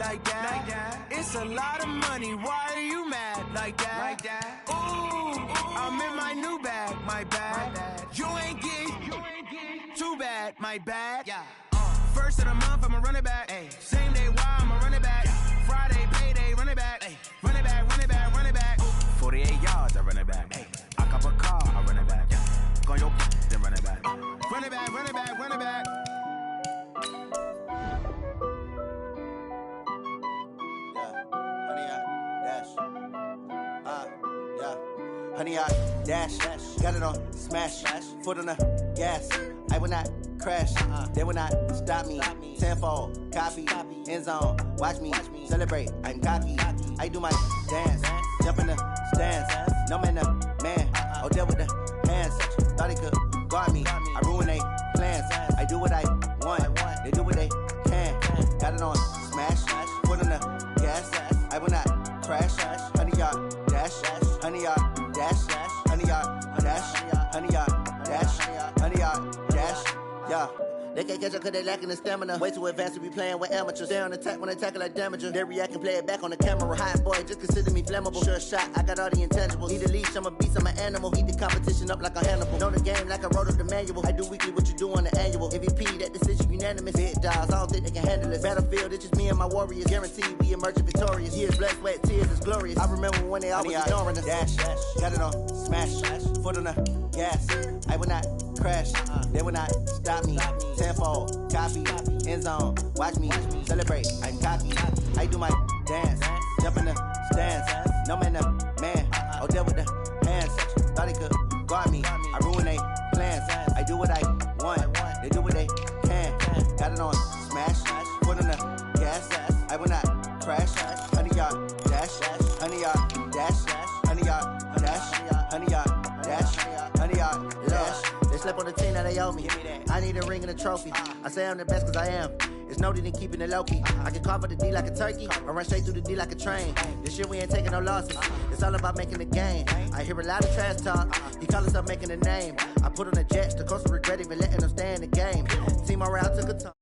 like that. It's a lot of money, why are you mad like that? Ooh, I'm in my new bag, my bad. You ain't get too bad, my bad. First of the month, I'ma run it back. Same day, why I'ma run it back. Friday, payday, run it back. Run it back, run it back, run it back. 48 yards, I run it back. I cop a car, I run it back. Go on your then run it back. Run it back, run it back, run it back. Honey, I dash, got it on smash, foot on the gas. I will not crash, they will not stop me. Tenfold, copy, end zone, watch me celebrate. I'm cocky, I do my dance, jump in the stands. No man, the man, oh deal with the hands. Thought he could guard me, I ruin they plans. I do what I want, they do what they can. Got it on smash, foot on the gas. I will not crash, honey, y'all dash, honey, y'all dash, honey, y'all dash, honey, y'all dash, honey, y'all dash, yeah. They can't catch up cause they lacking the stamina. Way too advanced to be playing with amateurs. Stay on attack when they tackle like damager. They react and play it back on the camera. Hot boy, just consider me flammable. Sure shot, I got all the intangibles. Need a leash, I'm a beast, I'm an animal. Heat the competition up like a Hannibal. Know the game like I wrote up the manual. I do weekly what you do on the annual. MVP, that decision unanimous. Big dogs, I don't think they can handle it. Battlefield, it's just me and my warriors. Guaranteed we emerging victorious. Years, blood, sweat, tears, it's glorious. I remember when they always ignoring us. Dash, got it on smash, foot on the gas. I will not crash, they will not stop me. Tenfold, copy, end zone, watch me celebrate. I'm cocky, I do my dance, jump in the stands. No man, the man, oh deal with the hands. Thought he could guard me, I ruin they plans. I do what I want, they do what they can. Got it on smash, foot on the gas. I will not crash, honey, y'all dash, honey, y'all dash, honey, y'all dash, honey, y'all dash, honey, y'all dash. They slept on the team, now they owe me. I need a ring and a trophy. I say I'm the best cause I am. It's no need in keeping it low-key. I can carve up the D like a turkey, or run straight through the D like a train. This shit we ain't taking no losses. It's all about making the game. I hear a lot of trash talk. He call himself making a name. I put on the Jets, the coach will regret even letting them stay in the game. Team morale took a turn.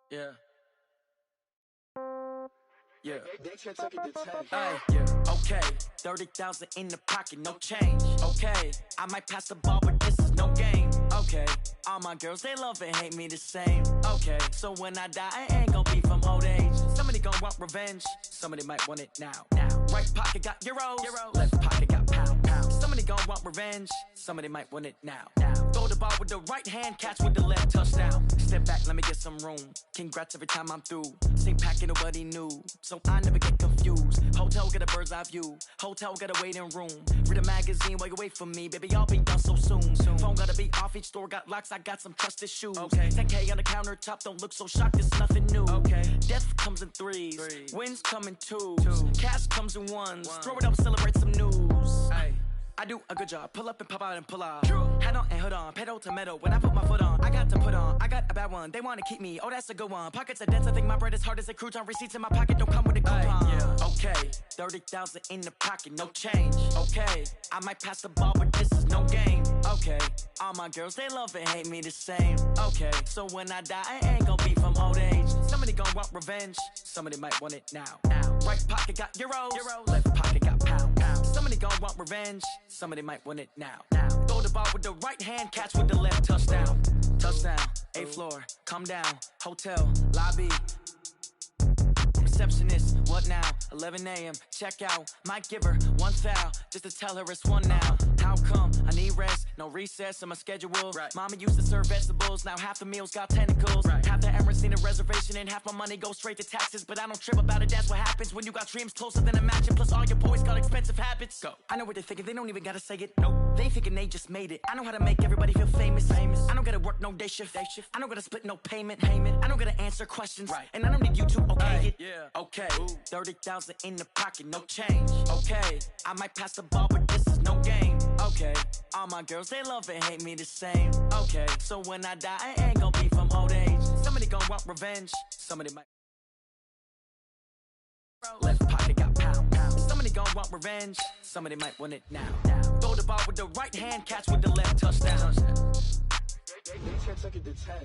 Yeah. Yeah. Yeah. Okay. 30,000 in the pocket, no change. Okay. I might pass the ball, but this is no game. Okay. All my girls, they love and hate me the same. Okay. So when I die, I ain't gonna be from old age. Somebody gonna want revenge. Somebody might want it now. Right pocket got euros. Left pocket got pounds. Somebody gonna want revenge. Somebody might want it now. Throw the ball with the right hand, catch with the left, touchdown. Step back, let me get some room. Congrats every time I'm through. Same packet, nobody knew. So I never get confused. Hotel get a bird's eye view. Hotel get a waiting room. Read a magazine while you wait for me. Baby, I'll be done so soon. Phone gotta be off, each store got locks. I got some trusted shoes. 10K on the countertop, don't look so shocked, it's nothing new. Death comes in threes. Wins come in twos. Cash comes in ones. Throw it up, celebrate some news. I do a good job, pull up and pop out and pull out. Head on and hood on, pedal to metal. When I put my foot on, I got to put on. I got a bad one, they wanna keep me, oh that's a good one. Pockets are dense, I think my bread is hard as a crouton. Receipts in my pocket don't come with a coupon. Okay, 30,000 in the pocket, no change. Okay, I might pass the ball, but this is no game. Okay, all my girls, they love and hate me the same. Okay, so when I die, I ain't gonna be from old age. Somebody gon' want revenge, somebody might want it now. Right pocket got euros. Left pocket got pounds. Somebody gon' want revenge, somebody might want it now. Throw the ball with the right hand, catch with the left, touchdown. Touchdown, 8th floor, come down, hotel, lobby. Receptionist, what now? 11 a.m., check out. Might give her one foul, just to tell her it's one now. How come? I need rest, no recess in my schedule. Right. Mama used to serve vegetables, now half the meals got tentacles. Right. Half the Emirates need a reservation and half my money goes straight to taxes. But I don't trip about it, that's what happens when you got dreams closer than a mansion. Plus all your boys got expensive habits. Go. I know what they're thinking, they don't even gotta say it. Nope. They thinking they just made it. I know how to make everybody feel famous. I don't gotta work no day shift. I don't gotta split no payment. I don't gotta answer questions. Right. And I don't need you to okay it. Yeah. Okay. 30,000 in the pocket, no change. Okay. I might pass the ball, but this is no game. Okay. All my girls, they love and hate me the same. Okay. So when I die, I ain't gonna be from old age. Somebody gonna want revenge. Somebody might. Left pocket got pound. Somebody gon' want revenge. Somebody might want it now. Throw the ball with the right hand, catch with the left, touchdown. They 10 seconds to 10.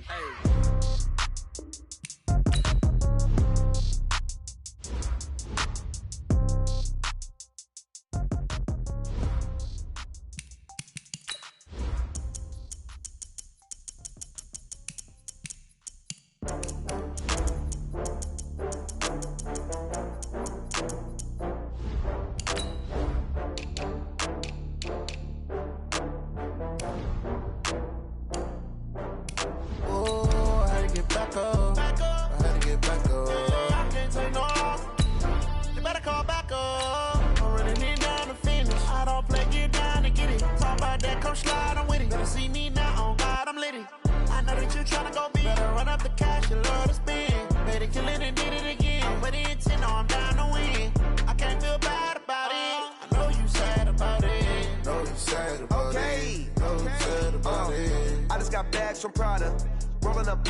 From Prada, rolling up.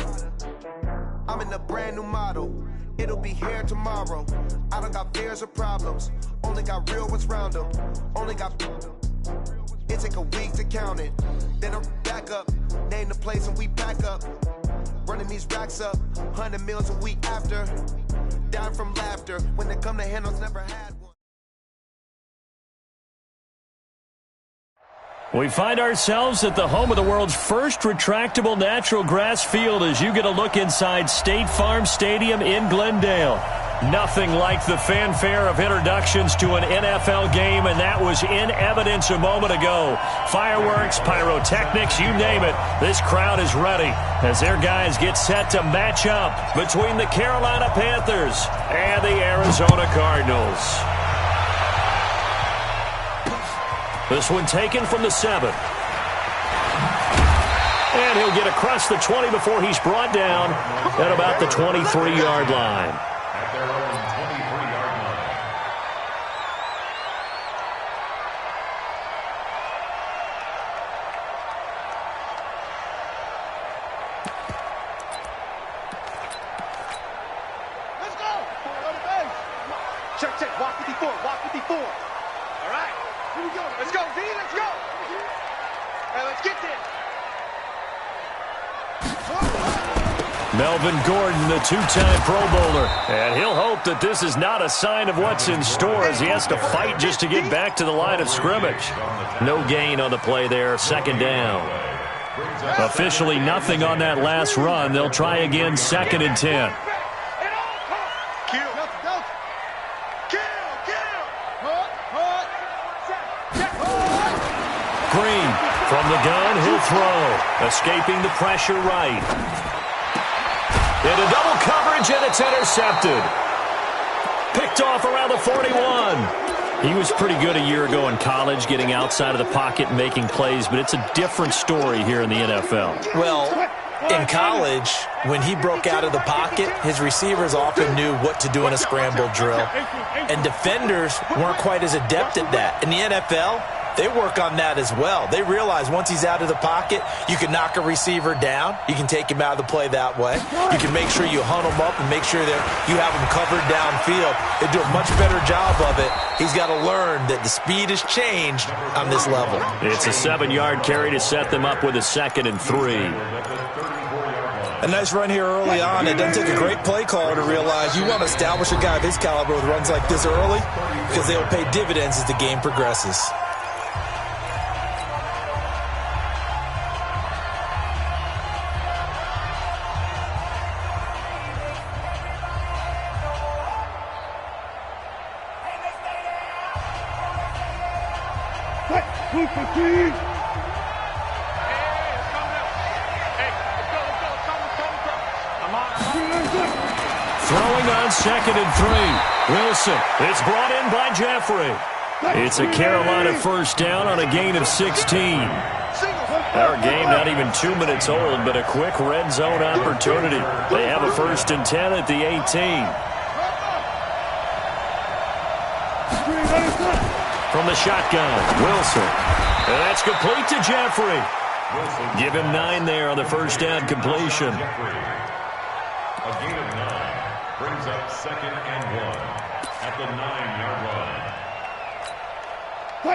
I'm in a brand new model. It'll be here tomorrow. I don't got fears or problems. Only got real ones round them. Only got. It take a week to count it. Then I'm back up. Name the place and we pack up. Running these racks up. 100 meals a week after. Down from laughter. When they come to handles, never had one. We find ourselves at the home of the world's first retractable natural grass field as you get a look inside State Farm Stadium in Glendale. Nothing like the fanfare of introductions to an NFL game, and that was in evidence a moment ago. Fireworks, pyrotechnics, you name it. This crowd is ready as their guys get set to match up between the Carolina Panthers and the Arizona Cardinals. This one taken from the 7. And he'll get across the 20 before he's brought down at about the 23-yard line. At their own 23-yard line. Let's go! Go to base! Check, check. Walk 54. Walk 54. All right. Here we go. Let's go, V. Let's go. All right, let's get there. Melvin Gordon, the two-time Pro Bowler. And he'll hope that this is not a sign of what's in store as he has to fight just to get back to the line of scrimmage. No gain on the play there, second down. Officially nothing on that last run. They'll try again, 2nd and 10. Green from the gun, he'll throw. Escaping the pressure right. Into double coverage, and it's intercepted. Picked off around the 41. He was pretty good a year ago in college, getting outside of the pocket and making plays, but it's a different story here in the NFL. Well, in college, when he broke out of the pocket, his receivers often knew what to do in a scramble drill. And defenders weren't quite as adept at that. In the NFL, they work on that as well. They realize once he's out of the pocket, you can knock a receiver down. You can take him out of the play that way. You can make sure you hunt him up and make sure that you have him covered downfield. They do a much better job of it. He's got to learn that the speed has changed on this level. It's a 7-yard carry to set them up with a 2nd and 3. A nice run here early on. It doesn't take a great play caller to realize you want to establish a guy of his caliber with runs like this early because they will pay dividends as the game progresses. What? Throwing on 2nd and 3. Wilson. It's brought in by Jeffrey. It's a Carolina first down on a gain of 16. Our game not even 2 minutes old, but a quick red zone opportunity. They have a 1st and 10 at the 18. From the shotgun, Wilson. And that's complete to Jeffrey. Give him 9 there on the first down completion. A gain of 9 brings up 2nd and 1 at the 9-yard line.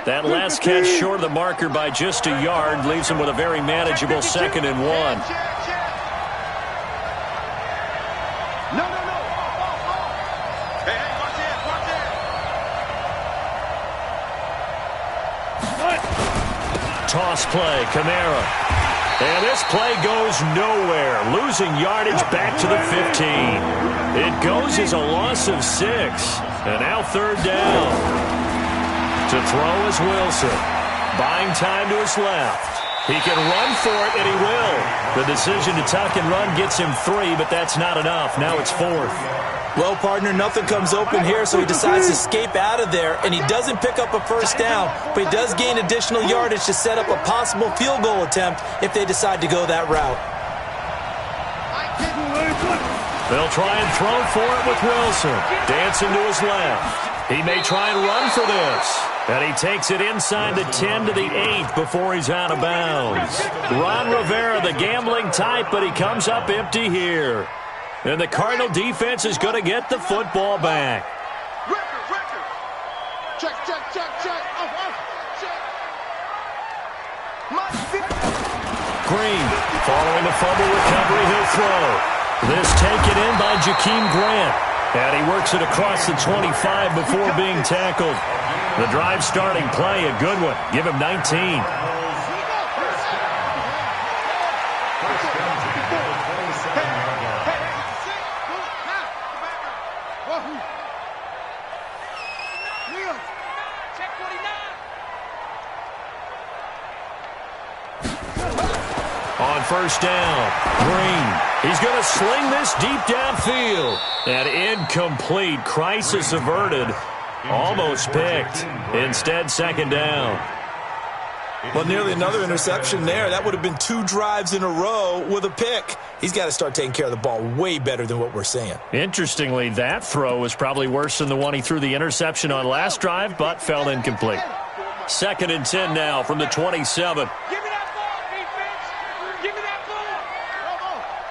That last catch short of the marker by just a yard leaves him with a very manageable 2nd and 1. No. Hey, watch it. Toss play, Kamara. And this play goes nowhere, losing yardage back to the 15. It goes as a loss of 6. And now 3rd down. To throw is Wilson. Buying time to his left. He can run for it, and he will. The decision to tuck and run gets him 3, but that's not enough. Now it's 4th. Well, partner, nothing comes open here, so he decides to escape out of there, and he doesn't pick up a first down, but he does gain additional yardage to set up a possible field goal attempt if they decide to go that route. They'll try and throw for it with Wilson. Dancing to his left. He may try and run for this. And he takes it inside the 10 to the 8 before he's out of bounds. Ron Rivera, the gambling type, but he comes up empty here. And the Cardinal defense is going to get the football back. Record. Check. Green, following the fumble recovery, he'll throw. This taken in by Jakeem Grant. And he works it across the 25 before being tackled. The drive starting play, a good one. Give him 19. On first down, Green. He's going to sling this deep downfield. And incomplete. Crisis averted. Almost picked. Instead, 2nd down. Well, nearly another interception there. That would have been 2 drives in a row with a pick. He's got to start taking care of the ball way better than what we're seeing. Interestingly, that throw was probably worse than the one he threw the interception on last drive, but fell incomplete. 2nd and 10 now from the 27. Give me that ball, defense. Give me that ball.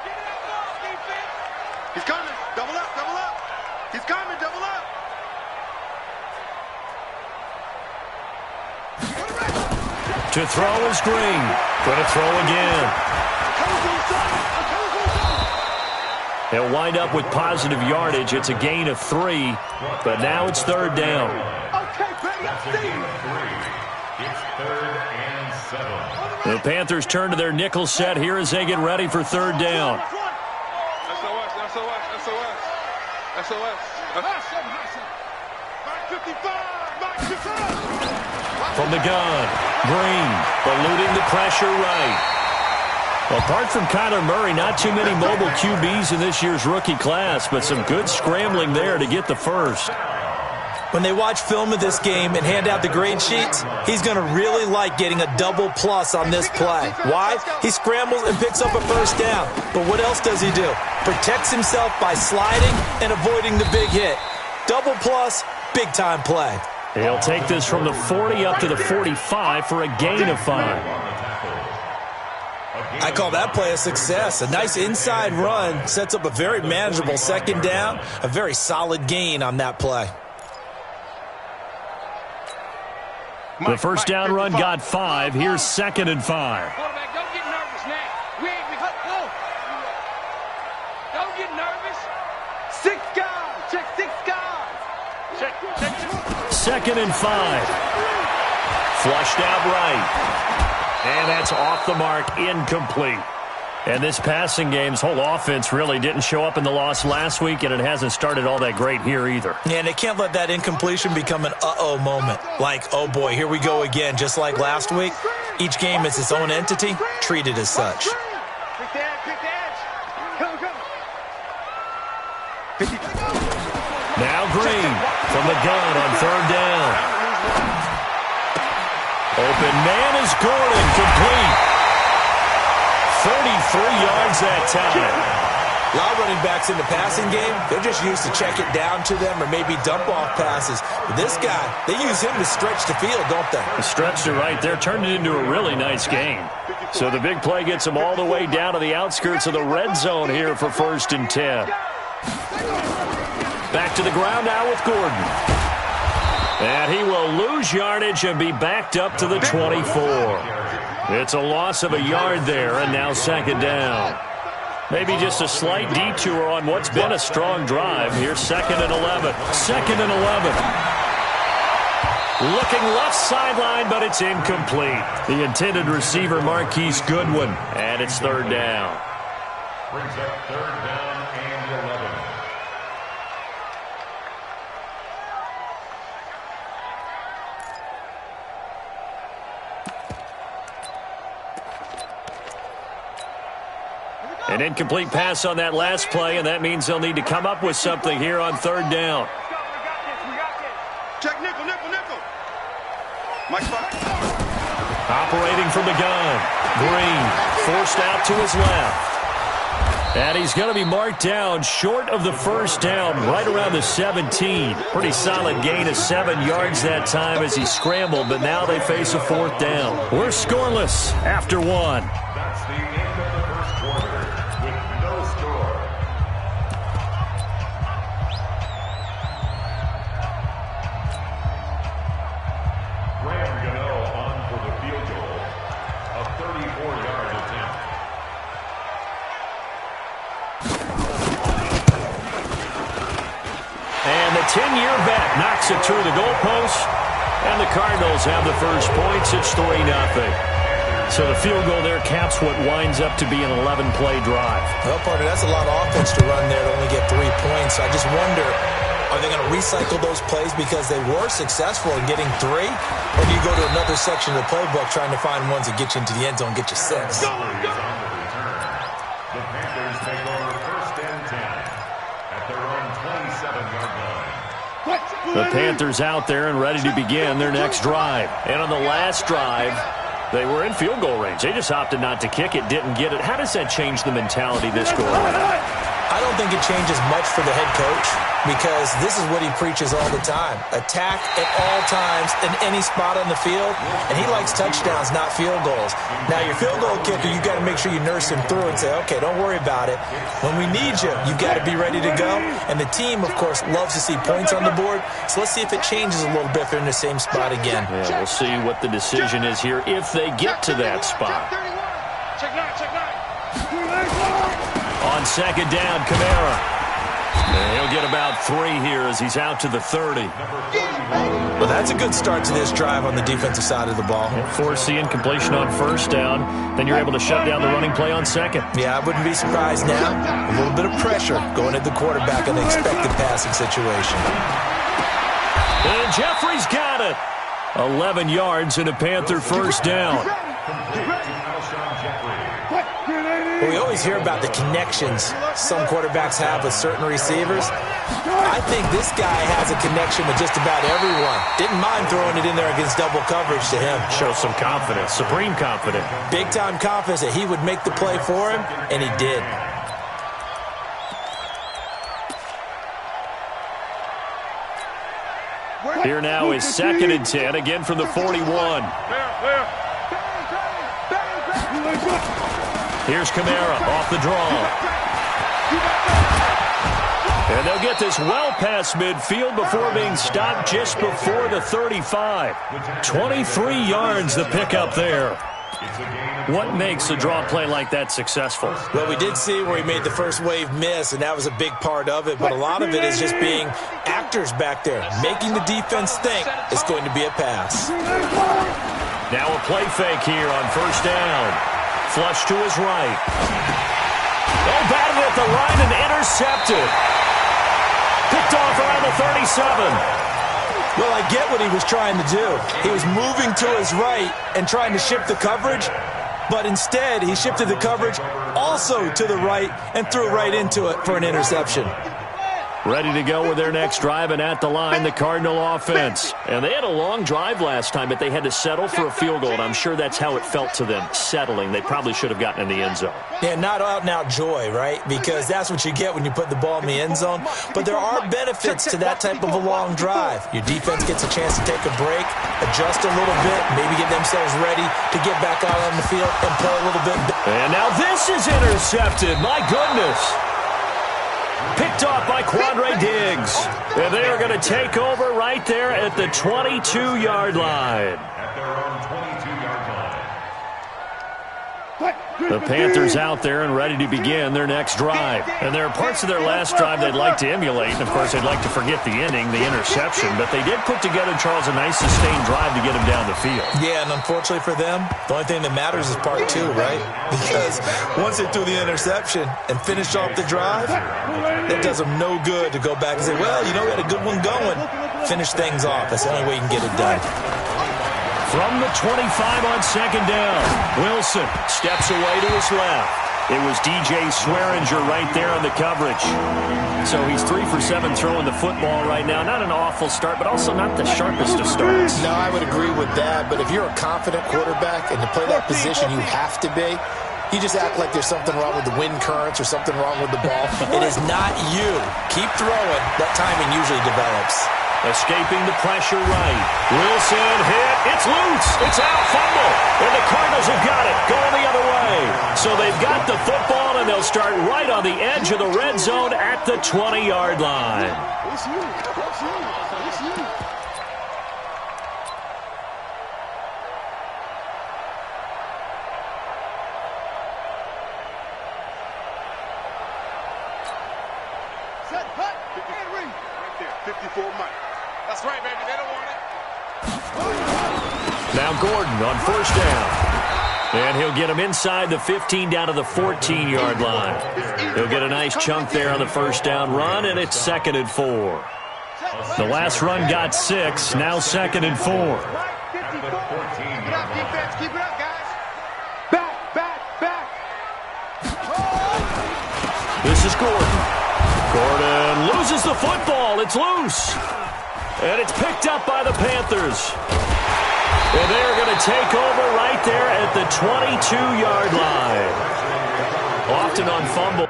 Give me that ball, defense. He's coming. Double up. He's coming. Double up. To throw is Green. Going to throw again. They'll wind up with positive yardage. It's a gain of 3, but now it's 3rd down. It's 3rd and 7. The Panthers turn to their nickel set here as they get ready for 3rd down. From the gun, Green, eluding the pressure right. Apart from Kyler Murray, not too many mobile QBs in this year's rookie class, but some good scrambling there to get the first. When they watch film of this game and hand out the grade sheets, he's going to really like getting a double plus on this play. Why? He scrambles and picks up a first down. But what else does he do? Protects himself by sliding and avoiding the big hit. Double plus, big-time play. He'll take this from the 40 up to the 45 for a gain of 5. I call that play a success. A nice inside run sets up a very manageable 2nd down. A very solid gain on that play. The first down run got 5. Here's 2nd and 5. Quarterback, don't get nervous now. Don't get nervous. 6 guys. Check 6 guys. Check. 2nd and 5. Flushed out right. And that's off the mark, incomplete. And this passing game's whole offense really didn't show up in the loss last week, and it hasn't started all that great here either. Yeah, and they can't let that incompletion become an uh-oh moment. Like, oh boy, here we go again. Just like last week, each game is its own entity, treated as such. Now Green from the gun on third down. Open man is Gordon, complete. 33 yards that time. A lot of running backs in the passing game, they're just used to check it down to them or maybe dump off passes. But this guy, they use him to stretch the field, don't they? Stretched it right there, turned it into a really nice game. So the big play gets him all the way down to the outskirts of the red zone here for 1st and 10. Back to the ground now with Gordon. And he will lose yardage and be backed up to the 24. It's a loss of a yard there, and now 2nd down. Maybe just a slight detour on what's been a strong drive. Here's 2nd and 11. 2nd and 11. Looking left sideline, but it's incomplete. The intended receiver, Marquise Goodwin, and it's 3rd down. Brings up 3rd down and 11. An incomplete pass on that last play, and that means they'll need to come up with something here on 3rd down. Check Nico. Mike Clark. Operating from the gun. Green forced out to his left. And he's going to be marked down short of the 1st down, right around the 17. Pretty solid gain of 7 yards that time as he scrambled, but now they face a 4th down. We're scoreless after 1. That's the end of the first quarter with no score. Graham Gano on for the field goal. A 34-yard attempt. And the 10-year bet knocks it through the goalpost, and the Cardinals have the first points. It's 3-0. So the field goal there caps what winds up to be an 11-play drive. Well, partner, that's a lot of offense to run there to only get 3 points. I just wonder, are they going to recycle those plays because they were successful in getting 3? Or do you go to another section of the playbook trying to find ones that get you into the end zone, get you 6? The Panthers take over 1st and 10 at their own 27-yard line. The Panthers out there and ready to begin their next drive. And on the last drive, they were in field goal range. They just opted not to kick it, didn't get it. How does that change the mentality this go around? I don't think it changes much for the head coach because this is what he preaches all the time. Attack at all times in any spot on the field, and he likes touchdowns, not field goals. Now, your field goal kicker, you got to make sure you nurse him through and say, okay, don't worry about it. When we need you, you got to be ready to go. And the team, of course, loves to see points on the board. So let's see if it changes a little bit if they're in the same spot again. Yeah, we'll see what the decision is here if they get to that spot. Check 9. On 2nd down, Kamara. And he'll get about 3 here as he's out to the 30. Well, that's a good start to this drive on the defensive side of the ball. Force the incompletion on 1st down. Then you're able to shut down the running play on 2nd. Yeah, I wouldn't be surprised now. A little bit of pressure going at the quarterback in the expected passing situation. And Jeffrey's got it. 11 yards and a Panther 1st down. Well, we always hear about the connections some quarterbacks have with certain receivers. I think this guy has a connection with just about everyone. Didn't mind throwing it in there against double coverage to him. Shows some confidence, supreme confidence. Big-time confidence that he would make the play for him, and he did. Here now is 2nd and 10, again from the 41. Here's Kamara off the draw. And they'll get this well past midfield before being stopped just before the 35. 23 yards the pickup there. What makes a draw play like that successful? Well, we did see where he made the first wave miss, and that was a big part of it. But a lot of it is just being actors back there, making the defense think it's going to be a pass. Now a play fake here on 1st down. Flush to his right. Oh, batted at the line and intercepted. Picked off around the 37. Well, I get what he was trying to do. He was moving to his right and trying to shift the coverage, but instead he shifted the coverage also to the right and threw right into it for an interception. Ready to go with their next drive, and at the line, the Cardinal offense. And they had a long drive last time, but they had to settle for a field goal, and I'm sure that's how it felt to them, settling. They probably should have gotten in the end zone. Yeah, not out-and-out joy, right? Because that's what you get when you put the ball in the end zone. But there are benefits to that type of a long drive. Your defense gets a chance to take a break, adjust a little bit, maybe get themselves ready to get back out on the field and play a little bit. And now this is intercepted. My goodness. Picked off by Quandre Diggs. And they are going to take over right there at the 22-yard line. At their own 22-yard line. The Panthers out there and ready to begin their next drive. And there are parts of their last drive they'd like to emulate. And, of course, they'd like to forget the inning, the interception. But they did put together, Charles, a nice sustained drive to get him down the field. Yeah, and unfortunately for them, the only thing that matters is part two, right? Because once they threw the interception and finished off the drive, it does them no good to go back and say, well, you know, we had a good one going. Finish things off. That's the only way you can get it done. From the 25 on second down, Wilson steps away to his left. It was DJ Swearinger right there on the coverage. So he's 3 for 7 throwing the football right now. Not an awful start, but also not the sharpest of starts. No, I would agree with that. But if you're a confident quarterback and to play that position, you have to be. You just act like there's something wrong with the wind currents or something wrong with the ball. It is not you. Keep throwing. That timing usually develops. Escaping the pressure right. Wilson hit. It's loose. It's out. Fumble. And the Cardinals have got it. Going the other way. So they've got the football, and they'll start right on the edge of the red zone at the 20-yard line. Set, hut, and read. Right there, 54 Mike. That's right, baby. They don't want it. Now Gordon on first down. And he'll get him inside the 15 down to the 14-yard line. He'll get a nice chunk there on the first down run, and it's 2nd and 4. The last run got 6, now 2nd and 4. Keep it up, defense. Keep it up, guys. Back, back, back. This is Gordon. Gordon loses the football. It's loose. And it's picked up by the Panthers. And they're going to take over right there at the 22-yard line. Often on fumble.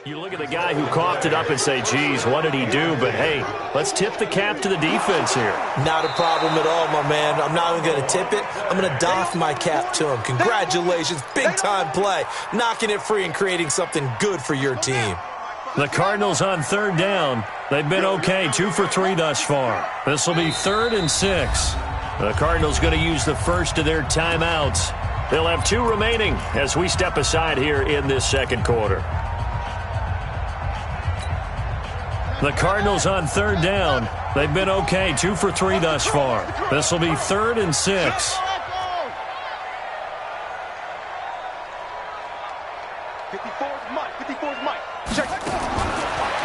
You look at the guy who coughed it up and say, geez, what did he do? But, hey, let's tip the cap to the defense here. Not a problem at all, my man. I'm not even going to tip it. I'm going to doff my cap to him. Congratulations. Big-time play. Knocking it free and creating something good for your team. The Cardinals on third down. They've been okay, 2 for 3 thus far. This will be 3rd and 6. The Cardinals going to use the first of their timeouts. They'll have 2 remaining as we step aside here in this second quarter. The Cardinals on third down. They've been okay, 2 for 3 thus far. This will be 3rd and 6. 54's Mike. 54's Mike. Check.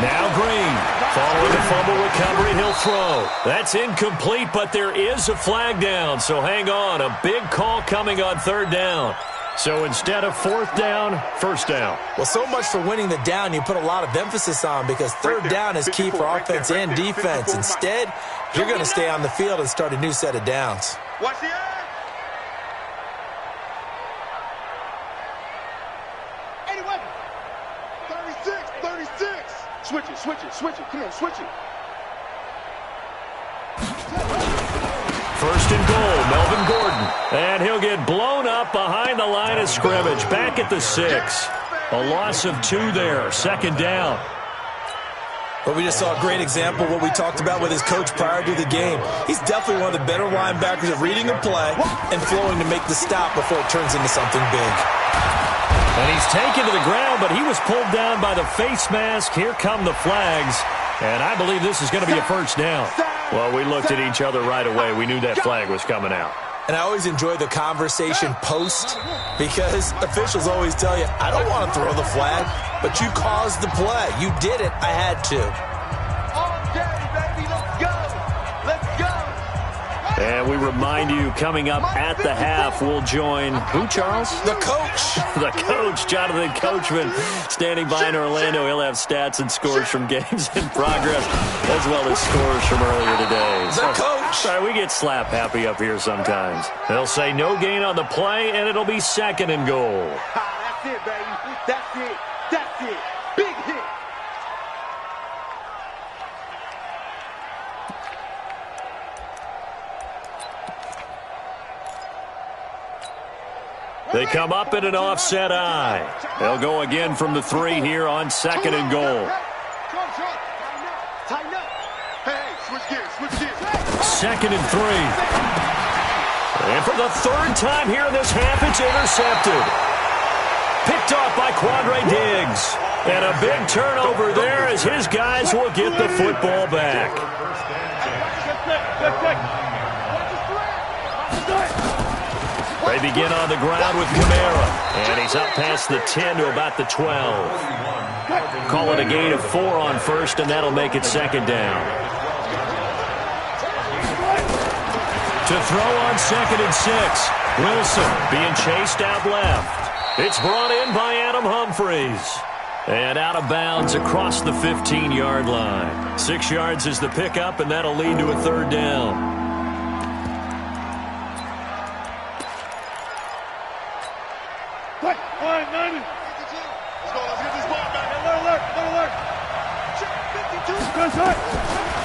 Now Green. Following the fumble recovery, he'll throw. That's incomplete, but there is a flag down, so hang on. A big call coming on third down. So instead of 4th down, 1st down. Well, so much for winning the down you put a lot of emphasis on because third down is key for offense and defense. Instead, you're going to stay on the field and start a new set of downs. Watch the eye. 81. 36. 36. Switch it, switch it, switch it. Come on, switch it. 1st and goal, Melvin Gordon. And he'll get blown up behind the line of scrimmage. Back at the 6. A loss of 2 there. 2nd down. But we just saw a great example of what we talked about with his coach prior to the game. He's definitely one of the better linebackers at reading a play and flowing to make the stop before it turns into something big. And he's taken to the ground, but he was pulled down by the face mask. Here come the flags. And I believe this is going to be a first down. Well, we looked at each other right away. We knew that flag was coming out. And I always enjoy the conversation post because officials always tell you, I don't want to throw the flag, but you caused the play. You did it. I had to. And we remind you, coming up at the half, we'll join who, Charles? The coach. The coach, Jonathan Coachman, standing by in Orlando. He'll have stats and scores from games in progress, as well as scores from earlier today. The coach. Sorry, we get slap happy up here sometimes. They'll say no gain on the play, and it'll be 2nd and goal. That's it, baby. That's it. That's it. Big hit. They come up in an offset eye. They'll go again from the 3 here on 2nd and goal. Tighten up. Hey, switch gears, switch gears. 2nd and 3. And for the 3rd time here in this half, it's intercepted. Picked off by Quandre Diggs. And a big turnover there as his guys will get the football back. They begin on the ground with Kamara. And he's up past the 10 to about the 12. Call it a gain of 4 on 1st, and that'll make it 2nd down. To throw on 2nd and 6. Wilson being chased out left. It's brought in by Adam Humphries. And out of bounds across the 15-yard line. 6 yards is the pickup, and that'll lead to a 3rd down.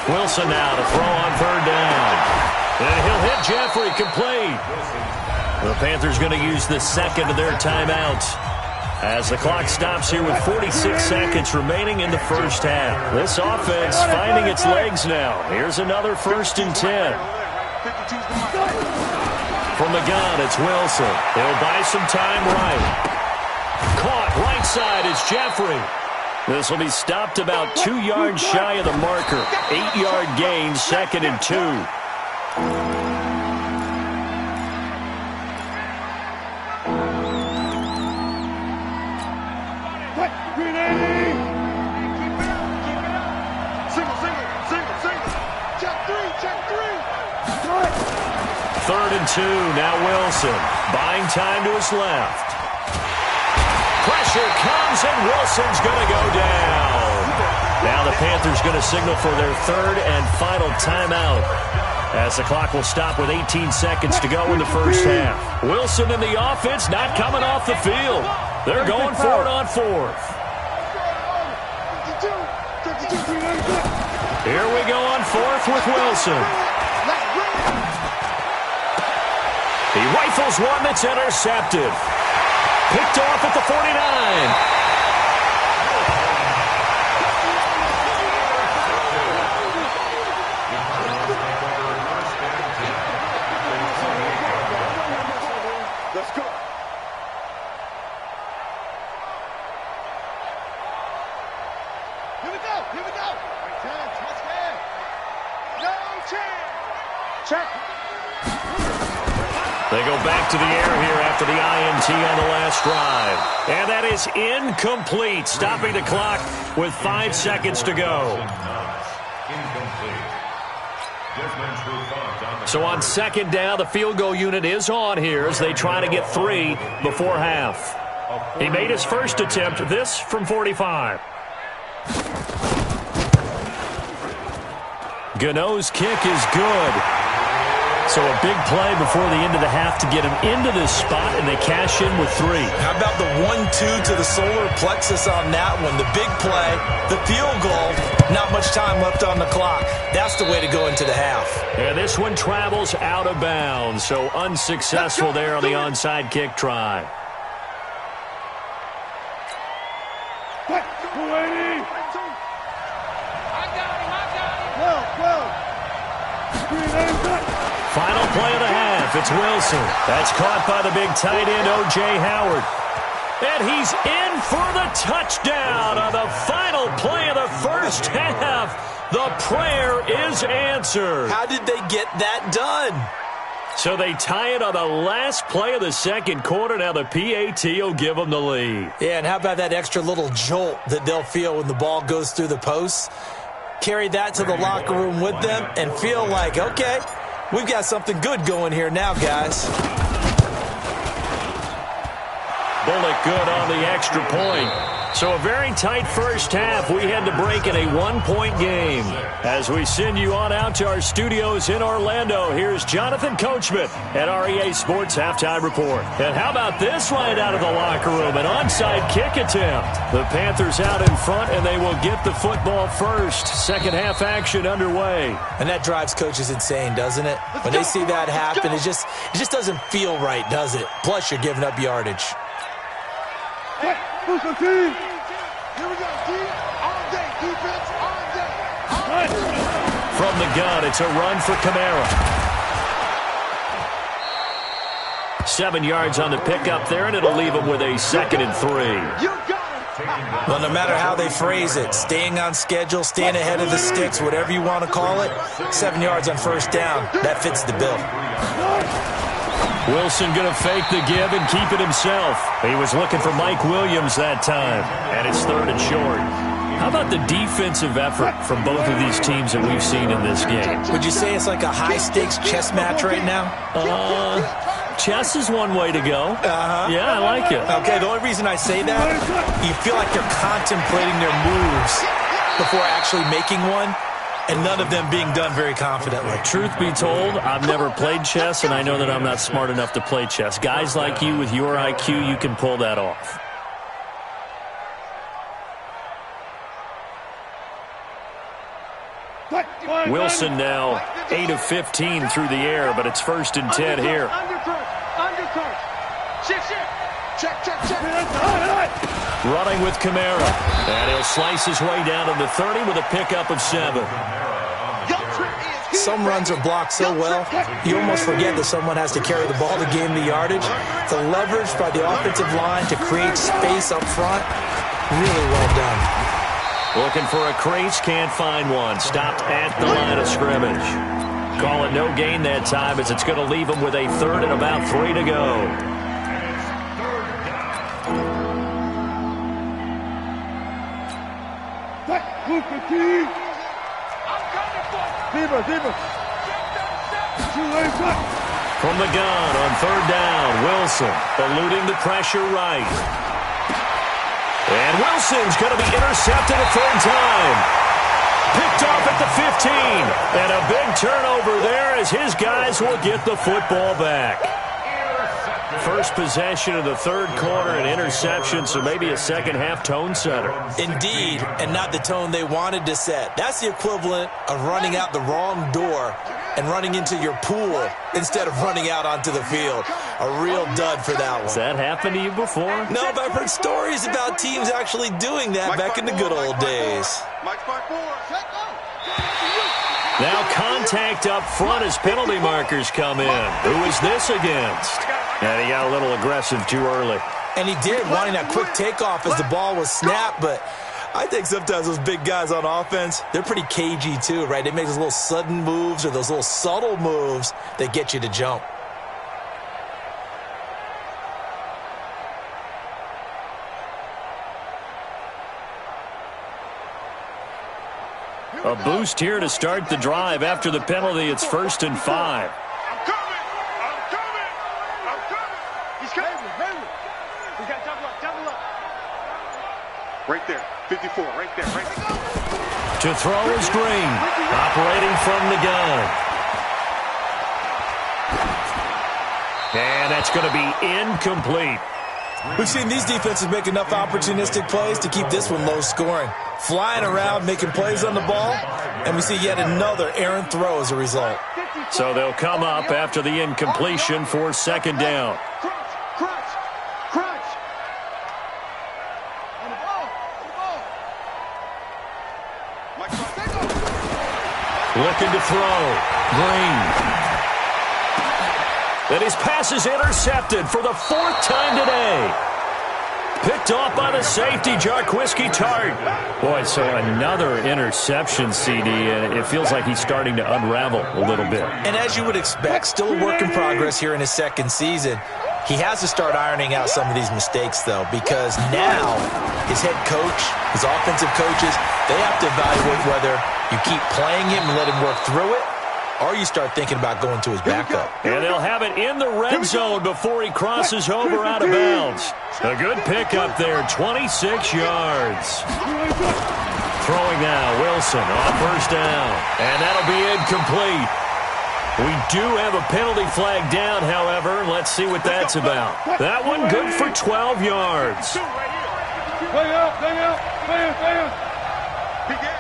Wilson now to throw on 3rd down. And he'll hit Jeffrey complete. The Panthers going to use the 2nd of their timeout as the clock stops here with 46 seconds remaining in the 1st half. This offense finding its legs now. Here's another 1st and 10. From the gun, it's Wilson. He'll buy some time right. Caught right side is Jeffrey. This will be stopped about 2 yards shy of the marker. 8-yard gain, 2nd and 2. Third and 2, now Wilson. Buying time to his left. Pressure comes, and Wilson's going to go down. Now the Panthers going to signal for their 3rd and final timeout as the clock will stop with 18 seconds to go in the 1st half. Wilson and the offense not coming off the field. They're going for it on 4th. Here we go on 4th with Wilson. He rifles one that's intercepted. Picked off at the 49. Let's go. Here we go. Here we go. Touchdown. No chance. Check. They go back to the air here after the INT on the last drive. And that is incomplete, stopping the clock with 5 seconds to go. So on 2nd down, the field goal unit is on here as they try to get 3 before half. He made his first attempt, this from 45. Gano's kick is good. So a big play before the end of the half to get him into this spot, and they cash in with 3. How about the 1-2 to the solar plexus on that one? The big play, the field goal, not much time left on the clock. That's the way to go into the half. And this one travels out of bounds, so unsuccessful there on the onside kick try. Final play of the half. It's Wilson. That's caught by the big tight end, O.J. Howard. And he's in for the touchdown on the final play of the first half. The prayer is answered. How did they get that done? So they tie it on the last play of the second quarter. Now the PAT will give them the lead. Yeah, and how about that extra little jolt that they'll feel when the ball goes through the posts? Carry that to the locker room with them and feel like, okay, we've got something good going here now, guys. Bullock good on the extra point. So a very tight first half. We had to break in a one-point game. As we send you on out to our studios in Orlando, here's Jonathan Coachman at REA Sports Halftime Report. And how about this right out of the locker room? An onside kick attempt. The Panthers out in front, and they will get the football first. Second half action underway. And that drives coaches insane, doesn't it? When they see that happen, it just doesn't feel right, does it? Plus, you're giving up yardage. Hey, who's the team? Here we go, team. All day, defense, all day. All day. From the gun, it's a run for Kamara. 7 yards on the pickup there, and it'll leave him with a 2nd and 3. You got it. Well, no matter how they phrase it, staying on schedule, staying ahead of the sticks, whatever you want to call it, 7 yards on first down, that fits the bill. Wilson going to fake the give and keep it himself. He was looking for Mike Williams that time, and it's 3rd and short. How about the defensive effort from both of these teams that we've seen in this game? Would you say it's like a high-stakes chess match right now? Chess is one way to go. Yeah, I like it. Okay, the only reason I say that, you feel like you're contemplating their moves before actually making one, and none of them being done very confidently. Truth be told, I've never played chess, and I know that I'm not smart enough to play chess. Guys like you with your IQ, you can pull that off. Wilson now 8 of 15 through the air, but it's 1st and 10 here. Undercut. Check. Running with Kamara, and he'll slice his way down to the 30 with a pickup of 7. Some runs are blocked so well, you almost forget that someone has to carry the ball to gain the yardage. The leverage by the offensive line to create space up front, really well done. Looking for a crease, can't find one. Stopped at the line of scrimmage. Call it no gain that time as it's going to leave him with a 3rd and about 3 to go. From the gun on 3rd down, Wilson eluding the pressure right. And Wilson's going to be intercepted a 3rd time. Picked off at the 15. And a big turnover there as his guys will get the football back. First possession of the 3rd quarter, an interception, so maybe a second half tone setter. Indeed, and not the tone they wanted to set. That's the equivalent of running out the wrong door and running into your pool instead of running out onto the field. A real dud for that one. Has that happened to you before? No, but I've heard stories about teams actually doing that back in the good old days. Now contact up front as penalty markers come in. Who is this against? And he got a little aggressive too early. And he did, wanting that quick takeoff as the ball was snapped, but I think sometimes those big guys on offense, they're pretty cagey too, right? They make those little sudden moves or those little subtle moves that get you to jump. A boost here to start the drive. After the penalty, it's 1st and 5. I'm coming. He's coming. We got double up. Right there, 54, right there. To throw is Green, operating from the gun. And that's going to be incomplete. We've seen these defenses make enough opportunistic plays to keep this one low scoring. Flying around, making plays on the ball, and we see yet another errant throw as a result. So they'll come up after the incompletion for 2nd down. Crunch. On the ball. Looking to throw. Green. And his pass is intercepted for the 4th time today. Picked off by the safety, Jarquiski Tart. Boy, so another interception, CD, and it feels like he's starting to unravel a little bit. And as you would expect, still a work in progress here in his second season. He has to start ironing out some of these mistakes, though, because now his head coach, his offensive coaches, they have to evaluate whether you keep playing him and let him work through it, or you start thinking about going to his backup. And they'll have it in the red zone before he crosses over out of bounds. A good pickup there, 26 yards. Throwing now, Wilson on first down. And that'll be incomplete. We do have a penalty flag down, however. Let's see what that's about. That one good for 12 yards. Play out, play out, play out, play out. Big check.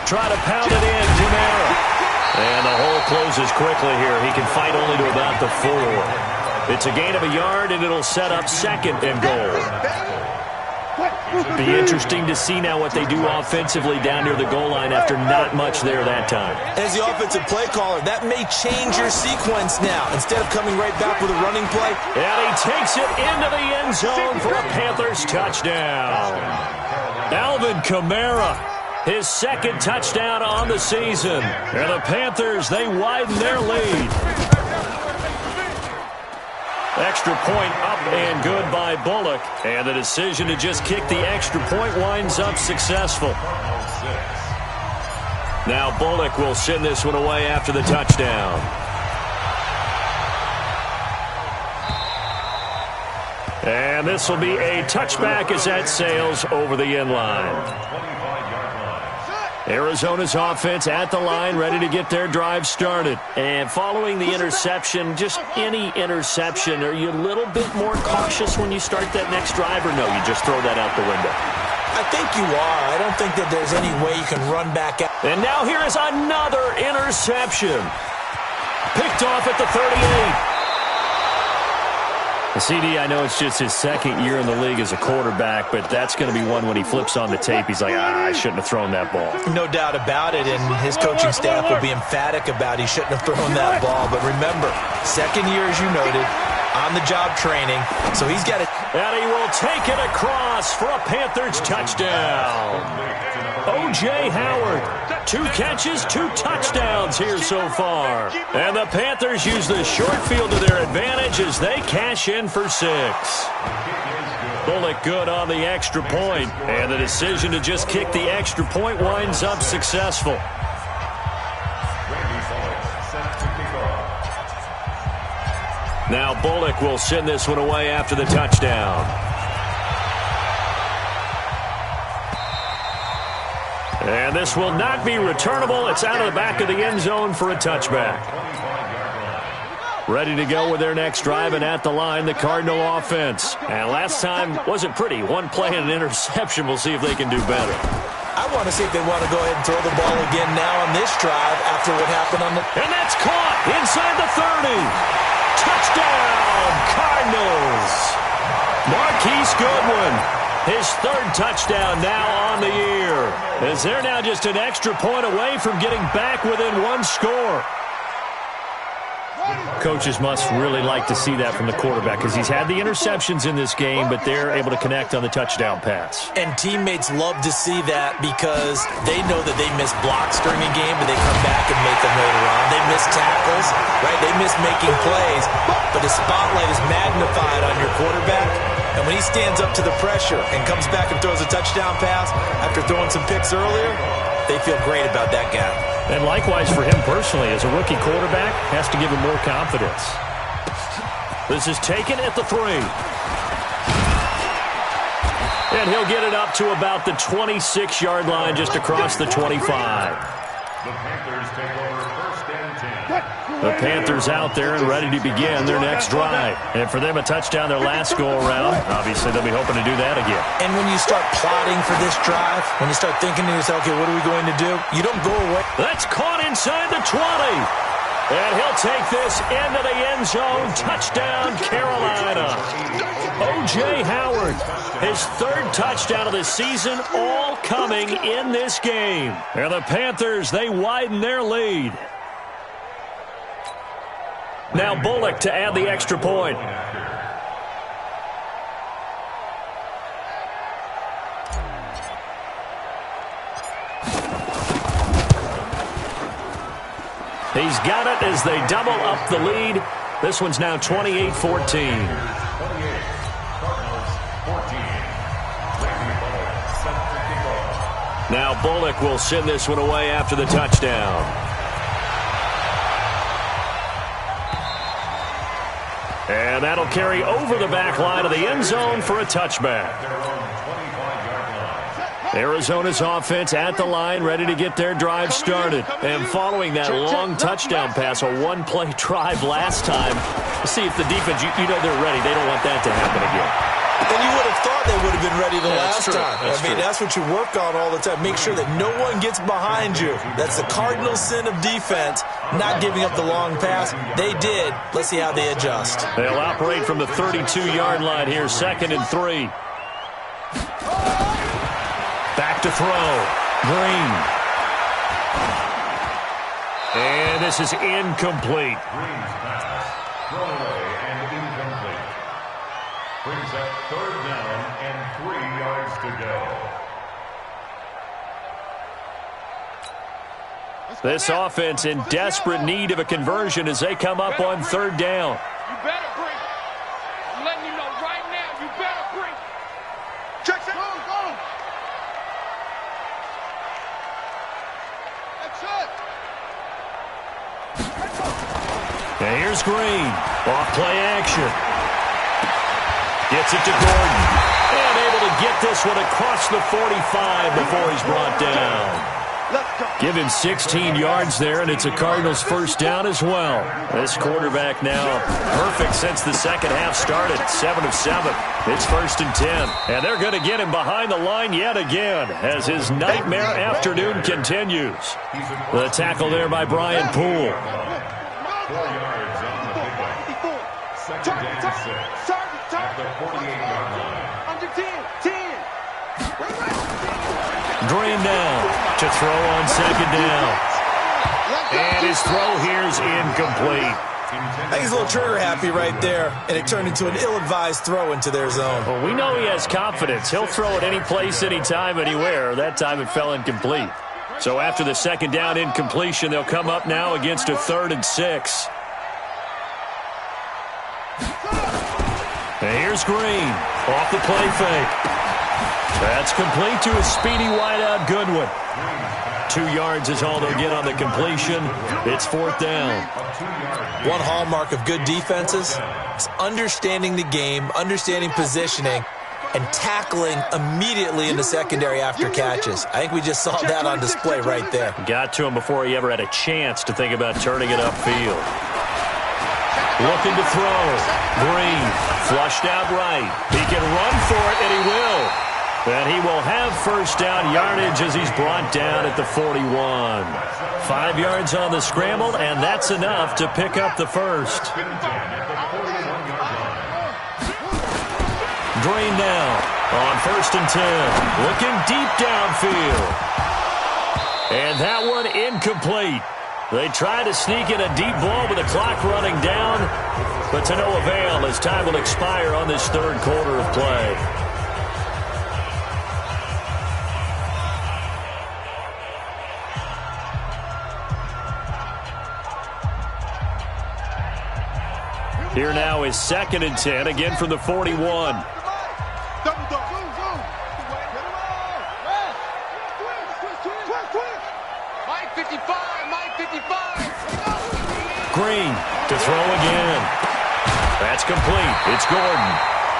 Try to pound it in, Camara. And the hole closes quickly here. He can fight only to about the 4. It's a gain of a yard, and it'll set up second and goal. Be interesting to see now what they do offensively down near the goal line after not much there that time. As the offensive play caller, that may change your sequence now. Instead of coming right back with a running play. And he takes it into the end zone for a Panthers touchdown. Alvin Kamara, his second touchdown on the season. And the Panthers, they widen their lead. Extra point up and good by Bullock. And the decision to just kick the extra point winds up successful. Now Bullock will send this one away after the touchdown. And this will be a touchback as that sails over the end line. Arizona's offense at the line, ready to get their drive started. And following the interception, just any interception, are you a little bit more cautious when you start that next drive, or no, you just throw that out the window? I think you are. I don't think that there's any way you can run back out. And now here is another interception. Picked off at the 38. CD, I know it's just his second year in the league as a quarterback, but that's going to be one when he flips on the tape. He's like, I shouldn't have thrown that ball. No doubt about it, and his coaching staff will be emphatic about he shouldn't have thrown that ball. But remember, second year, as you noted, on-the-job training, so he's got it. And he will take it across for a Panthers touchdown. O.J. Howard, 2 catches, 2 touchdowns here so far. And the Panthers use the short field to their advantage as they cash in for 6. Bullock good on the extra point, and the decision to just kick the extra point winds up successful. Now Bullock will send this one away after the touchdown. And this will not be returnable. It's out of the back of the end zone for a touchback. Ready to go with their next drive, and at the line, the Cardinal offense. And last time wasn't pretty. One play and an interception. We'll see if they can do better. I want to see if they want to go ahead and throw the ball again now on this drive after what happened on the... And that's caught inside the 30. Touchdown, Cardinals. Marquise Goodwin, his 3rd touchdown now on the year. As they're now just an extra point away from getting back within 1 score. Coaches must really like to see that from the quarterback because he's had the interceptions in this game, but they're able to connect on the touchdown pass. And teammates love to see that because they know that they miss blocks during a game, but they come back and make them later on. They miss tackles, right? They miss making plays, but the spotlight is magnified on your quarterback. And when he stands up to the pressure and comes back and throws a touchdown pass after throwing some picks earlier, they feel great about that guy. And likewise for him personally, as a rookie quarterback, has to give him more confidence. This is taken at the 3. And he'll get it up to about the 26-yard line, just across the 25. The Panthers take over 1st and 10. The Panthers out there and ready to begin their next drive. And for them, a touchdown their last go-around. Obviously, they'll be hoping to do that again. And when you start plotting for this drive, when you start thinking to yourself, okay, what are we going to do? You don't go away. That's caught inside the 20. And he'll take this into the end zone. Touchdown, Carolina. O.J. Howard, his 3rd touchdown of the season, all coming in this game. And the Panthers, they widen their lead. Now Bullock to add the extra point. He's got it as they double up the lead. This one's now 28-14. Now Bullock will send this one away after the touchdown. And that'll carry over the back line of the end zone for a touchback. Arizona's offense at the line, ready to get their drive started. And following that long touchdown pass, a one-play drive last time, see if the defense, you know they're ready. They don't want that to happen again. And you would have thought they would have been ready the last time. That's what you work on all the time. Make sure that no one gets behind you. That's the cardinal sin of defense, not giving up the long pass. They did. Let's see how they adjust. They'll operate from the 32-yard line here, 2nd and 3. Back to throw. Green. And this is incomplete. Green's pass. Thrown away and incomplete. Brings up 3rd down and 3 yards to go. This offense in desperate need of a conversion as they come up on 3rd down. You better bring. I'm letting you know right now, you better bring. Check it. Go. That's it. And here's Green. Off play action. Gets it to Gordon. And able to get this one across the 45 before he's brought down. Give him 16 yards there, and it's a Cardinals first down as well. This quarterback now perfect since the second half started. 7 of 7. It's 1st and 10. And they're going to get him behind the line yet again as his nightmare afternoon continues. The tackle there by Brian Poole. 4 yards on the pickup. 2nd and 6. At the 48-yard line. Under 10. Green now to throw on 2nd down. And his throw here's incomplete. I think he's a little trigger happy right there, and it turned into an ill-advised throw into their zone. Well, we know he has confidence. He'll throw it any place, anytime, anywhere. That time it fell incomplete. So after the 2nd down incompletion, they'll come up now against a 3rd and 6. And here's Green off the play fake. That's complete to a speedy wideout Goodwin. 2 yards is all they'll get on the completion. It's 4th down. One hallmark of good defenses is understanding the game, understanding positioning, and tackling immediately in the secondary after catches. I think we just saw that on display right there. Got to him before he ever had a chance to think about turning it upfield. Looking to throw. Green flushed out right. He can run for it, and he will. And he will have first down yardage as he's brought down at the 41. 5 yards on the scramble, and that's enough to pick up the first. Green now on 1st and 10. Looking deep downfield. And that one incomplete. They try to sneak in a deep ball with the clock running down, but to no avail as time will expire on this 3rd quarter of play. Here now is 2nd and 10, again from the 41. Green to throw again. That's complete. It's Gordon.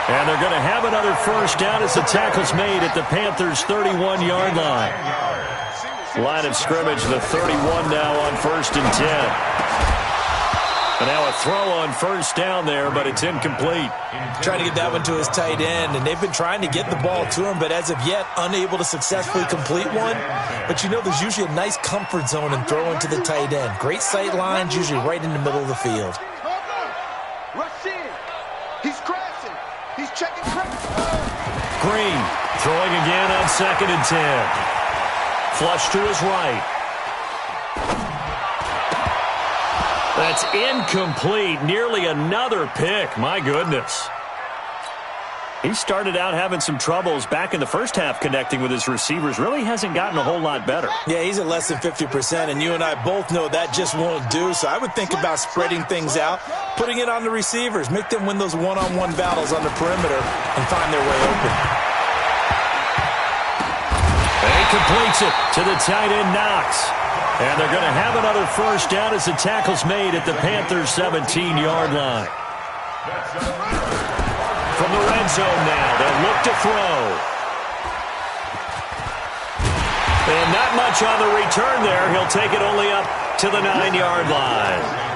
And they're going to have another first down as the tackle's made at the Panthers' 31-yard line. Line of scrimmage, the 31 now on 1st and 10. And now a throw on first down there, but it's incomplete. Trying to get that one to his tight end, and they've been trying to get the ball to him, but as of yet, unable to successfully complete one. But you know there's usually a nice comfort zone in throwing to the tight end. Great sight lines, usually right in the middle of the field. Rush in. He's crashing. He's checking crash. Green throwing again on 2nd and 10. Flush to his right. That's incomplete. Nearly another pick. My goodness. He started out having some troubles back in the first half connecting with his receivers. Really hasn't gotten a whole lot better. Yeah, he's at less than 50%, and you and I both know that just won't do. So I would think about spreading things out, putting it on the receivers, make them win those one-on-one battles on the perimeter and find their way open. And he completes it to the tight end, Knox. And they're going to have another first down as the tackle's made at the Panthers' 17-yard line. From the red zone now, they'll look to throw. And not much on the return there. He'll take it only up to the 9-yard line.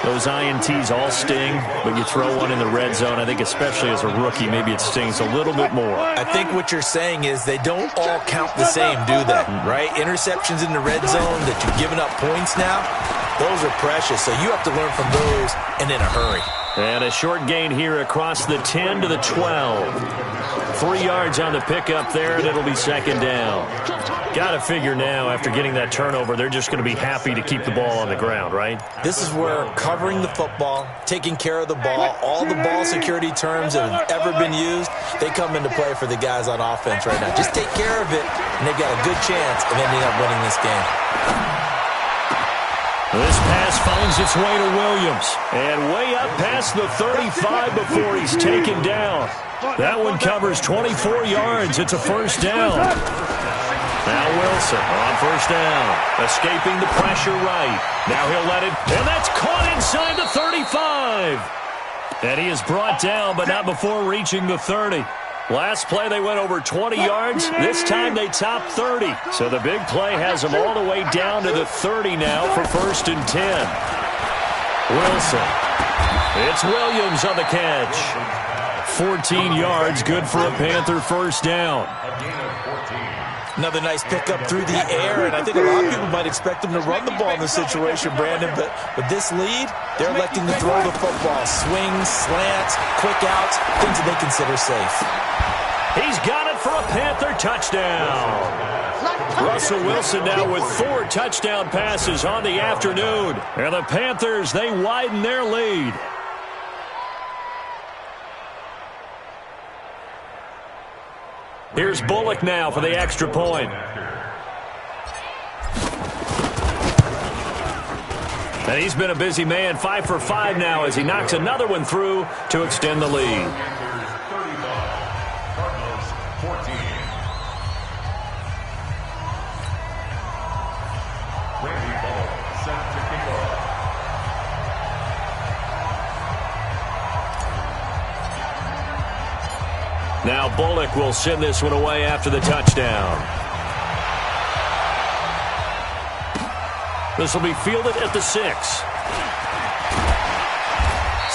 Those INTs all sting, but you throw one in the red zone, I think especially as a rookie, maybe it stings a little bit more. I think what you're saying is they don't all count the same, do they? Right? Interceptions in the red zone that you've given up points now, those are precious. So you have to learn from those and in a hurry. And a short gain here across the 10 to the 12. 3 yards on the pickup there, and it'll be second down. Got to figure now, after getting that turnover, they're just going to be happy to keep the ball on the ground, right? This is where covering the football, taking care of the ball, all the ball security terms that have ever been used, they come into play for the guys on offense right now. Just take care of it, and they've got a good chance of ending up winning this game. This pass finds its way to Williams. And way up past the 35 before he's taken down. That one covers 24 yards. It's a first down. Now Wilson on first down. Escaping the pressure right. Now he'll let it. And that's caught inside the 35. And he is brought down, but not before reaching the 30. Last play, they went over 20 yards. This time, they topped 30. So the big play has them all the way down to the 30 now for first and 10. Wilson. It's Williams on the catch. 14 yards, good for a Panther first down. Another nice pickup through the air, and I think a lot of people might expect them to run the ball in this situation, Brandon, but with this lead, they're electing to throw the football. Swings, slants, quick outs, things that they consider safe. He's got it for a Panther touchdown. Russell Wilson now with 4 touchdown passes on the afternoon. And the Panthers, they widen their lead. Here's Bullock now for the extra point. And he's been a busy man, 5 for 5 now as he knocks another one through to extend the lead. Now Bullock will send this one away after the touchdown. This will be fielded at the 6.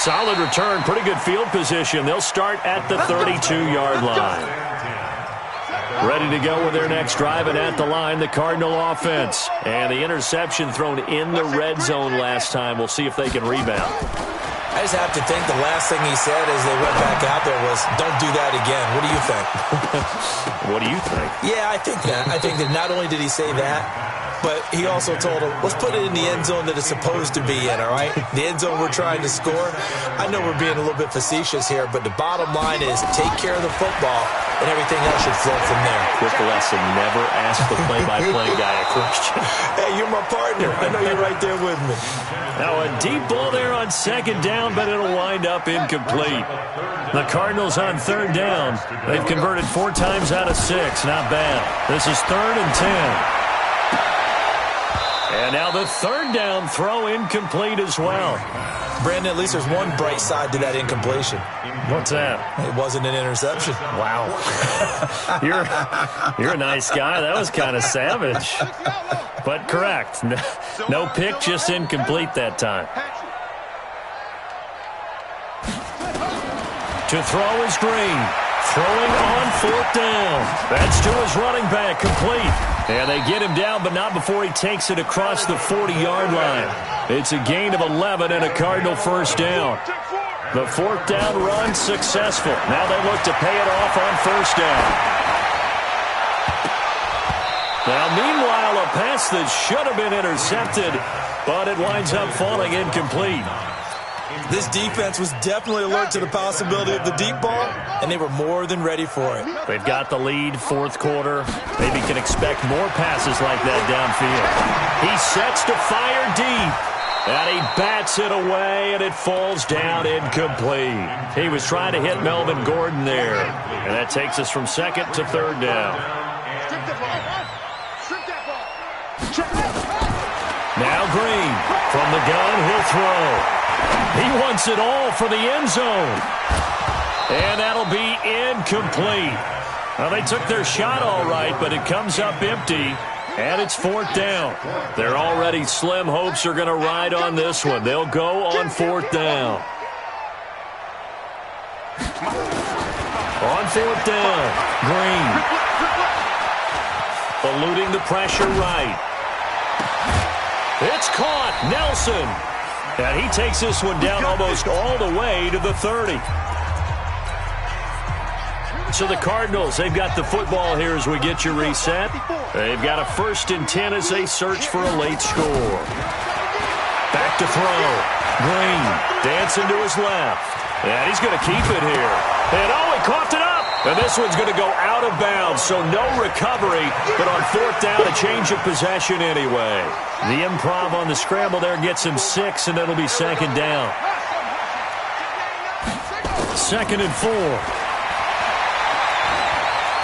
Solid return, pretty good field position. They'll start at the 32-yard line. Ready to go with their next drive, and at the line, the Cardinal offense. And the interception thrown in the red zone last time. We'll see if they can rebound. I just have to think the last thing he said as they went back out there was, don't do that again. What do you think? What do you think? Yeah, I think that. I think that not only did he say that, but he also told him, let's put it in the end zone that it's supposed to be in, all right? The end zone we're trying to score. I know we're being a little bit facetious here, but the bottom line is take care of the football, and everything else should flow from there. Quick lesson, never ask the play-by-play guy a question. Hey, you're my partner. I know you're right there with me. Now a deep ball there on second down, but it'll wind up incomplete. The Cardinals on third down. They've converted 4 times out of 6. Not bad. This is 3rd and 10. And now the third down throw incomplete as well. Brandon, at least there's one bright side to that incompletion. What's that? It wasn't an interception. Wow. You're a nice guy. That was kind of savage. But correct. No pick, just incomplete that time. To throw is Green. Throwing on 4th down. That's to his running back, complete. And they get him down, but not before he takes it across the 40-yard line. It's a gain of 11 and a Cardinal first down. The 4th down run successful. Now they look to pay it off on first down. Now, meanwhile, a pass pass that should have been intercepted, but it winds up falling incomplete. This defense was definitely alert to the possibility of the deep ball, and they were more than ready for it. They've got the lead, fourth quarter. Maybe can expect more passes like that downfield. He sets to fire deep, and he bats it away, and it falls down incomplete. He was trying to hit Melvin Gordon there, and that takes us from second to third down. Now Green from the gun, he'll throw. He wants it all for the end zone. And that'll be incomplete. Well, they took their shot all right, but it comes up empty, and it's fourth down. Their already slim hopes are going to ride on this one. They'll go on fourth down. On fourth down, Green. Eluding the pressure right. It's caught. Nelson. And he takes this one down almost all the way to the 30. So the Cardinals, they've got the football here as we get you reset. They've got a 1st and 10 as they search for a late score. Back to throw. Green dancing to his left. And he's going to keep it here. And he coughed it up. And this one's going to go out of bounds, so no recovery, but on fourth down, a change of possession anyway. The improv on the scramble there gets him 6, and it'll be second down. 2nd and 4.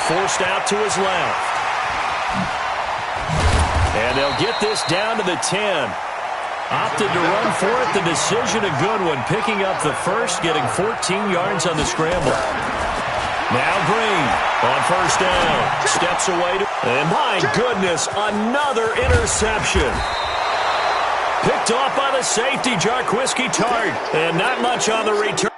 Forced out to his left. And they'll get this down to the 10. Opted to run for it. The decision a good one. Picking up the first, getting 14 yards on the scramble. Now Green on first down. Steps away. And my goodness, another interception. Picked off by the safety, Jarquiski Tart. And not much on the return.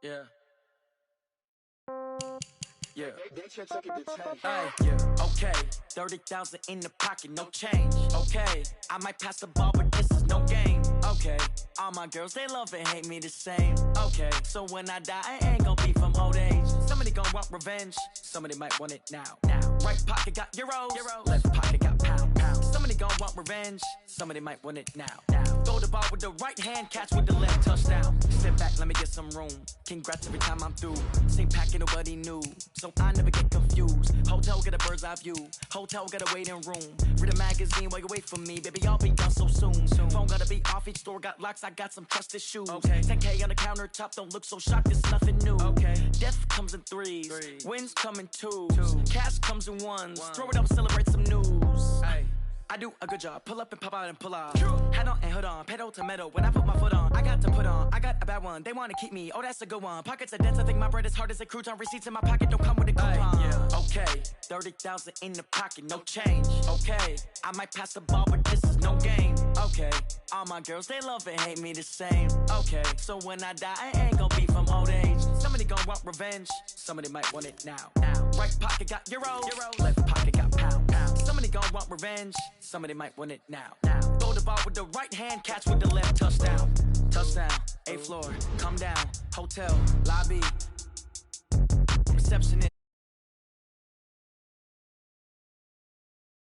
Yeah. Yeah. Okay. 30,000 in the pocket, no change. Okay. I might pass the ball, but this is no game. Okay. All my girls, they love and hate me the same. Okay. So when I die, I ain't gonna be from old age. Somebody gonna want revenge. Somebody might want it now. Right pocket got euros. Left pocket got pounds. Somebody gonna want revenge. Somebody might want it now. Throw the ball with the right hand, catch with the left, touchdown. Sit back, let me get some room. Congrats every time I'm through. Same packet, nobody knew. So I never get confused. Hotel got a bird's eye view. Hotel got a waiting room. Read a magazine while you wait for me. Baby, I'll be done so soon. Phone gotta be off, each store got locks. I got some trusted shoes. 10K on the countertop, don't look so shocked, it's nothing new. Death comes in threes. Wins come in twos. Cash comes in ones. Throw it up, celebrate some news. I do a good job. Pull up and pop out and pull off. Head on and hood on. Pedal to metal. When I put my foot on, I got to put on. I got a bad one. They want to keep me. Oh, that's a good one. Pockets are dense. I think my bread is hard as a crouton. Receipts in my pocket don't come with a coupon. Okay. 30,000 in the pocket. No change. Okay. I might pass the ball, but this is no game. Okay. All my girls, they love and hate me the same. Okay. So when I die, I ain't gonna be from old age. Somebody gonna want revenge. Somebody might want it now. Right pocket got euros. Left pocket got pounds. Somebody gonna want revenge. Somebody might want it now. Throw the ball with the right hand, catch with the left, touchdown. Touchdown, 8th floor, come down, hotel, lobby, receptionist.